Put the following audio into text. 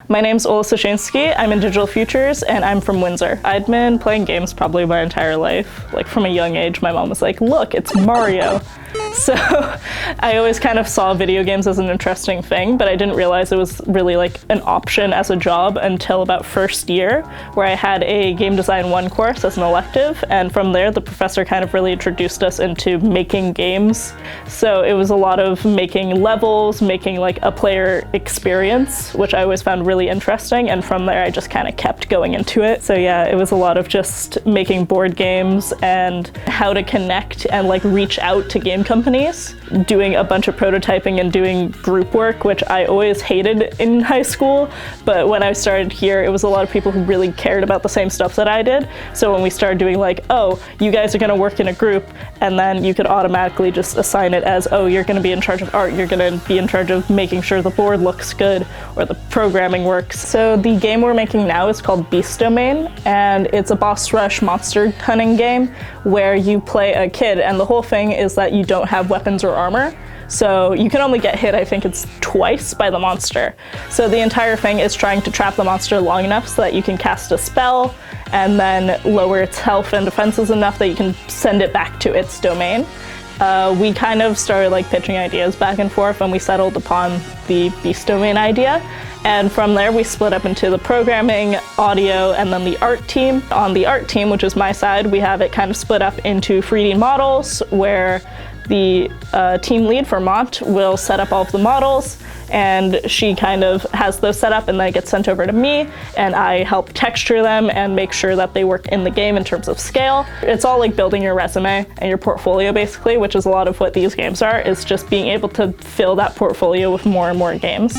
My name's Ola Soszynski, I'm in DigitalFutures, and I'm from Windsor. I'd been playing games probably my entire life. Like from a young age, my mom was like, look, it's Mario. So I always kind of saw video games as an interesting thing, but I didn't realize it was really like an option as a job until about first year, where I had a Game Design 1 course as an elective, and from there the professor kind of really introduced us into making games. So it was a lot of making levels, making like a player experience, which I always found really interesting, and from there I just kind of kept going into it. So yeah, it was a lot of just making board games and how to connect and like reach out to game companies, doing a bunch of prototyping and doing group work, which I always hated in high school, but when I started here it was a lot of people who really cared about the same stuff that I did. So when we started doing like, oh, you guys are going to work in a group, and then you could automatically just assign it as, oh, you're going to be in charge of art, you're going to be in charge of making sure the board looks good or the programming works. So the game we're making now is called Beast Domain, and it's a boss rush monster hunting game where you play a kid, and the whole thing is that you don't have weapons or armor. So you can only get hit, I think it's twice, by the monster. So the entire thing is trying to trap the monster long enough so that you can cast a spell and then lower its health and defenses enough that you can send it back to its domain. We kind of started like pitching ideas back and forth, and we settled upon the Beast Domain idea. And from there we split up into the programming, audio, and then the art team. On the art team, which is my side, we have it kind of split up into 3D models, where the team lead for Mont will set up all of the models, and she kind of has those set up and then it gets sent over to me, and I help texture them and make sure that they work in the game in terms of scale. It's all like building your resume and your portfolio basically, which is a lot of what these games are, is just being able to fill that portfolio with more and more games.